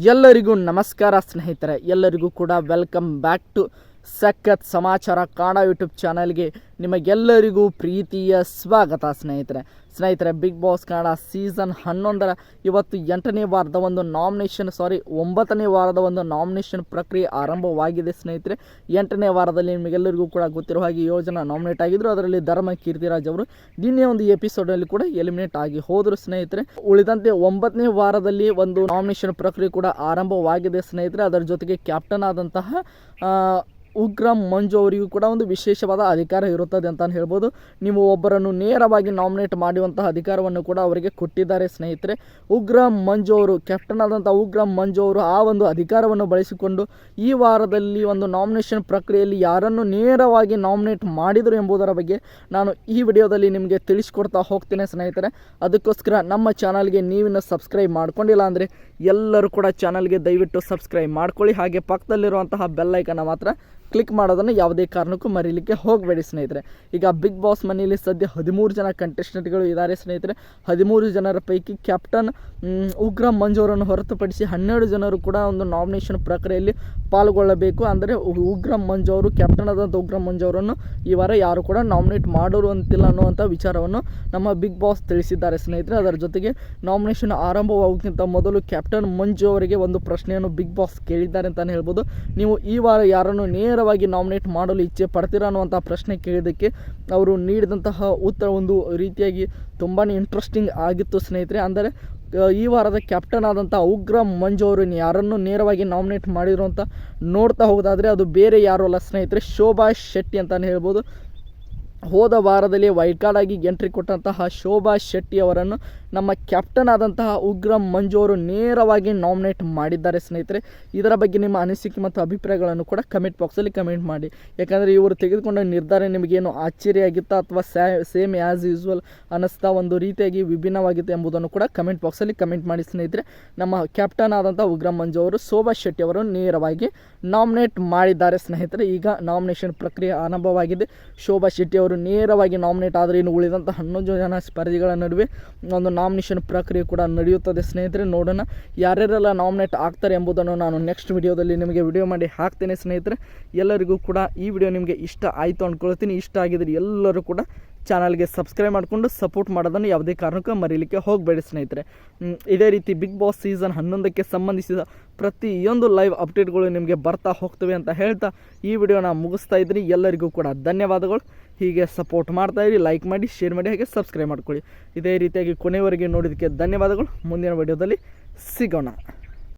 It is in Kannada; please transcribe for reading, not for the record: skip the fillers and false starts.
ಎಲ್ಲರಿಗೂ ನಮಸ್ಕಾರ ಸ್ನೇಹಿತರೆ, ಎಲ್ಲರಿಗೂ ಕೂಡ ವೆಲ್ಕಮ್ ಬ್ಯಾಕ್ ಟು ಸಖತ್ ಸಮಾಚಾರ ಕನ್ನಡ ಯೂಟ್ಯೂಬ್ ಚಾನಲ್ಗೆ ನಿಮಗೆಲ್ಲರಿಗೂ ಪ್ರೀತಿಯ ಸ್ವಾಗತ. ಸ್ನೇಹಿತರೆ ಬಿಗ್ ಬಾಸ್ ಕನ್ನಡ ಸೀಸನ್ 11 ಇವತ್ತು 8ನೇ ವಾರದ ಒಂದು ನಾಮಿನೇಷನ್ 9ನೇ ವಾರದ ಒಂದು ನಾಮಿನೇಷನ್ ಪ್ರಕ್ರಿಯೆ ಆರಂಭವಾಗಿದೆ. ಸ್ನೇಹಿತರೆ 8ನೇ ವಾರದಲ್ಲಿ ನಿಮಗೆಲ್ಲರಿಗೂ ಕೂಡ ಗೊತ್ತಿರೋ ಹಾಗೆ 7 ಜನ ನಾಮಿನೇಟ್ ಆಗಿದ್ರು. ಅದರಲ್ಲಿ ಧರ್ಮ ಕೀರ್ತಿರಾಜ್ ಅವರು ನಿನ್ನೆ ಒಂದು ಎಪಿಸೋಡಲ್ಲಿ ಕೂಡ ಎಲಿಮಿನೇಟ್ ಆಗಿ ಹೋದರು. ಸ್ನೇಹಿತರೆ ಉಳಿದಂತೆ 9ನೇ ವಾರದಲ್ಲಿ ಒಂದು ನಾಮಿನೇಷನ್ ಪ್ರಕ್ರಿಯೆ ಕೂಡ ಆರಂಭವಾಗಿದೆ. ಸ್ನೇಹಿತರೆ ಅದರ ಜೊತೆಗೆ ಕ್ಯಾಪ್ಟನ್ ಆದಂತಹ ಉಗ್ರ ಮಂಜು ಅವರಿಗೂ ಕೂಡ ಒಂದು ವಿಶೇಷವಾದ ಅಧಿಕಾರ ಇರುತ್ತದೆ ಅಂತ ಹೇಳ್ಬೋದು. ನೀವು ಒಬ್ಬರನ್ನು ನೇರವಾಗಿ ನಾಮಿನೇಟ್ ಮಾಡುವಂತಹ ಅಧಿಕಾರವನ್ನು ಕೂಡ ಅವರಿಗೆ ಕೊಟ್ಟಿದ್ದಾರೆ. ಸ್ನೇಹಿತರೆ ಉಗ್ರ ಮಂಜು ಅವರು, ಕ್ಯಾಪ್ಟನ್ ಆದಂಥ ಉಗ್ರ ಮಂಜು ಅವರು ಆ ಒಂದು ಅಧಿಕಾರವನ್ನು ಬಳಸಿಕೊಂಡು ಈ ವಾರದಲ್ಲಿ ಒಂದು ನಾಮಿನೇಷನ್ ಪ್ರಕ್ರಿಯೆಯಲ್ಲಿ ಯಾರನ್ನು ನೇರವಾಗಿ ನಾಮಿನೇಟ್ ಮಾಡಿದರು ಎಂಬುದರ ಬಗ್ಗೆ ನಾನು ಈ ವಿಡಿಯೋದಲ್ಲಿ ನಿಮಗೆ ತಿಳಿಸ್ಕೊಡ್ತಾ ಹೋಗ್ತೇನೆ. ಸ್ನೇಹಿತರೆ ಅದಕ್ಕೋಸ್ಕರ ನಮ್ಮ ಚಾನಲ್ಗೆ ನೀವಿನ್ನು ಸಬ್ಸ್ಕ್ರೈಬ್ ಮಾಡ್ಕೊಂಡಿಲ್ಲ ಅಂದರೆ ಎಲ್ಲರೂ ಕೂಡ ಚಾನಲ್ಗೆ ದಯವಿಟ್ಟು ಸಬ್ಸ್ಕ್ರೈಬ್ ಮಾಡ್ಕೊಳ್ಳಿ. ಹಾಗೆ ಪಕ್ಕದಲ್ಲಿರುವಂತಹ ಬೆಲ್ ಐಕನ್ನ ಮಾತ್ರ ಕ್ಲಿಕ್ ಮಾಡೋದನ್ನು ಯಾವುದೇ ಕಾರಣಕ್ಕೂ ಮರೀಲಿಕ್ಕೆ ಹೋಗಬೇಡಿ. ಸ್ನೇಹಿತರೆ ಈಗ ಬಿಗ್ ಬಾಸ್ ಮನೆಯಲ್ಲಿ ಸದ್ಯ 13 ಜನ ಕಂಟೆಸ್ಟೆಂಟ್ಗಳು ಇದ್ದಾರೆ. ಸ್ನೇಹಿತರೆ 13 ಜನರ ಪೈಕಿ ಕ್ಯಾಪ್ಟನ್ ಉಗ್ರ ಮಂಜು ಅವರನ್ನು ಹೊರತುಪಡಿಸಿ 12 ಜನರು ಕೂಡ ಒಂದು ನಾಮಿನೇಷನ್ ಪ್ರಕ್ರಿಯೆಯಲ್ಲಿ ಪಾಲ್ಗೊಳ್ಳಬೇಕು. ಅಂದರೆ ಉಗ್ರ ಮಂಜು ಅವರು, ಕ್ಯಾಪ್ಟನ್ ಆದಂಥ ಉಗ್ರ ಮಂಜು ಅವರನ್ನು ಈ ವಾರ ಯಾರು ಕೂಡ ನಾಮಿನೇಟ್ ಮಾಡೋರು ಅಂತಿಲ್ಲ ಅನ್ನುವಂಥ ವಿಚಾರವನ್ನು ನಮ್ಮ ಬಿಗ್ ಬಾಸ್ ತಿಳಿಸಿದ್ದಾರೆ. ಸ್ನೇಹಿತರೆ ಅದರ ಜೊತೆಗೆ ನಾಮಿನೇಷನ್ ಆರಂಭವಾಗೋಕ್ಕಿಂತ ಮೊದಲು ಕ್ಯಾಪ್ಟನ್ ಮಂಜು ಅವರಿಗೆ ಒಂದು ಪ್ರಶ್ನೆಯನ್ನು ಬಿಗ್ ಬಾಸ್ ಕೇಳಿದ್ದಾರೆ ಅಂತಲೇ ಹೇಳ್ಬೋದು. ನೀವು ಈ ವಾರ ಯಾರನ್ನು ನೇರವಾಗಿ ನಾಮಿನೇಟ್ ಮಾಡಲು ಇಚ್ಛೆ ಪಡ್ತೀರಾ ಅನ್ನುವಂಥ ಪ್ರಶ್ನೆ ಕೇಳಿದ್ದಕ್ಕೆ ಅವರು ನೀಡಿದಂತಹ ಉತ್ತರ ಒಂದು ರೀತಿಯಾಗಿ ತುಂಬಾ ಇಂಟ್ರೆಸ್ಟಿಂಗ್ ಆಗಿತ್ತು. ಸ್ನೇಹಿತರೆ ಅಂದರೆ ಈ ವಾರದ ಕ್ಯಾಪ್ಟನ್ ಆದಂಥ ಉಗ್ರ ಮಂಜು ಅವರು ಯಾರನ್ನು ನೇರವಾಗಿ ನಾಮಿನೇಟ್ ಮಾಡಿದ್ರು ಅಂತ ನೋಡ್ತಾ ಹೋಗೋದಾದರೆ ಅದು ಬೇರೆ ಯಾರು ಅಲ್ಲ ಸ್ನೇಹಿತರೆ, ಶೋಭಾ ಶೆಟ್ಟಿ ಅಂತಲೇ ಹೇಳ್ಬೋದು. ಹೋದ ವಾರದಲ್ಲಿ ವೈಲ್ಡ್ ಕಾರ್ಡ್ ಆಗಿ ಎಂಟ್ರಿ ಕೊಟ್ಟಂತಹ ಶೋಭಾ ಶೆಟ್ಟಿ ಅವರನ್ನು ನಮ್ಮ ಕ್ಯಾಪ್ಟನ್ ಆದಂತಹ ಉಗ್ರ ಮಂಜು ಅವರು ನೇರವಾಗಿ ನಾಮಿನೇಟ್ ಮಾಡಿದ್ದಾರೆ. ಸ್ನೇಹಿತರೆ ಇದರ ಬಗ್ಗೆ ನಿಮ್ಮ ಅನಿಸಿಕೆ ಮತ್ತು ಅಭಿಪ್ರಾಯಗಳನ್ನು ಕೂಡ ಕಮೆಂಟ್ ಬಾಕ್ಸಲ್ಲಿ ಕಮೆಂಟ್ ಮಾಡಿ. ಯಾಕಂದರೆ ಇವರು ತೆಗೆದುಕೊಂಡ ನಿರ್ಧಾರ ನಿಮಗೇನು ಆಶ್ಚರ್ಯ ಆಗಿತ್ತಾ ಅಥವಾ ಸೇಮ್ ಆ್ಯಸ್ ಯೂಸ್ವಲ್ ಅನ್ನಿಸ್ತಾ ಒಂದು ರೀತಿಯಾಗಿ ವಿಭಿನ್ನವಾಗಿತ್ತು ಎಂಬುದನ್ನು ಕೂಡ ಕಮೆಂಟ್ ಬಾಕ್ಸಲ್ಲಿ ಕಮೆಂಟ್ ಮಾಡಿ. ಸ್ನೇಹಿತರೆ ನಮ್ಮ ಕ್ಯಾಪ್ಟನ್ ಆದಂಥ ಉಗ್ರ ಮಂಜು ಅವರು ಶೋಭಾ ಶೆಟ್ಟಿ ಅವರನ್ನು ನೇರವಾಗಿ ನಾಮಿನೇಟ್ ಮಾಡಿದ್ದಾರೆ. ಸ್ನೇಹಿತರೆ ಈಗ ನಾಮಿನೇಷನ್ ಪ್ರಕ್ರಿಯೆ ಆರಂಭವಾಗಿದೆ. ಶೋಭಾ ಶೆಟ್ಟಿ ಅವರು ನೇರವಾಗಿ ನಾಮಿನೇಟ್ ಆದರೆ ಇನ್ನು ಉಳಿದಂಥ 11 ಜನ ಸ್ಪರ್ಧಿಗಳ ನಡುವೆ ಒಂದು ನಾಮಿನೇಷನ್ ಪ್ರಕ್ರಿಯೆ ಕೂಡ ನಡೆಯುತ್ತದೆ. ಸ್ನೇಹಿತರೆ ನೋಡೋಣ ಯಾರ್ಯಾರೆಲ್ಲ ನಾಮಿನೇಟ್ ಆಗ್ತಾರೆ ಎಂಬುದನ್ನು ನಾನು ನೆಕ್ಸ್ಟ್ ವಿಡಿಯೋದಲ್ಲಿ ನಿಮಗೆ ವಿಡಿಯೋ ಮಾಡಿ ಹಾಕ್ತೇನೆ. ಸ್ನೇಹಿತರೆ ಎಲ್ಲರಿಗೂ ಕೂಡ ಈ ವಿಡಿಯೋ ನಿಮಗೆ ಇಷ್ಟ ಆಯಿತು ಅಂದ್ಕೊಳ್ತೀನಿ. ಇಷ್ಟ ಆಗಿದ್ರೆ ಎಲ್ಲರೂ ಕೂಡ ಚಾನಲ್ಗೆ ಸಬ್ಸ್ಕ್ರೈಬ್ ಮಾಡಿಕೊಂಡು ಸಪೋರ್ಟ್ ಮಾಡೋದನ್ನು ಯಾವುದೇ ಕಾರಣಕ್ಕೂ ಮರೀಲಿಕ್ಕೆ ಹೋಗಬೇಡಿ. ಸ್ನೇಹಿತರೆ ಇದೇ ರೀತಿ ಬಿಗ್ ಬಾಸ್ ಸೀಸನ್ 11ಕ್ಕೆ ಸಂಬಂಧಿಸಿದ ಪ್ರತಿಯೊಂದು ಲೈವ್ ಅಪ್ಡೇಟ್ಗಳು ನಿಮಗೆ ಬರ್ತಾ ಹೋಗ್ತವೆ ಅಂತ ಹೇಳ್ತಾ ಈ ವಿಡಿಯೋನ ಮುಗಿಸ್ತಾ ಇದ್ದೀನಿ. ಎಲ್ಲರಿಗೂ ಕೂಡ ಧನ್ಯವಾದಗಳು. ಹೀಗೆ ಸಪೋರ್ಟ್ ಮಾಡ್ತಾಯಿರಿ, ಲೈಕ್ ಮಾಡಿ, ಶೇರ್ ಮಾಡಿ, ಹಾಗೆ ಸಬ್ಸ್ಕ್ರೈಬ್ ಮಾಡ್ಕೊಳ್ಳಿ. ಇದೇ ರೀತಿಯಾಗಿ ಕೊನೆಯವರೆಗೆ ನೋಡೋದಕ್ಕೆ ಧನ್ಯವಾದಗಳು. ಮುಂದಿನ ವಿಡಿಯೋದಲ್ಲಿ ಸಿಗೋಣ.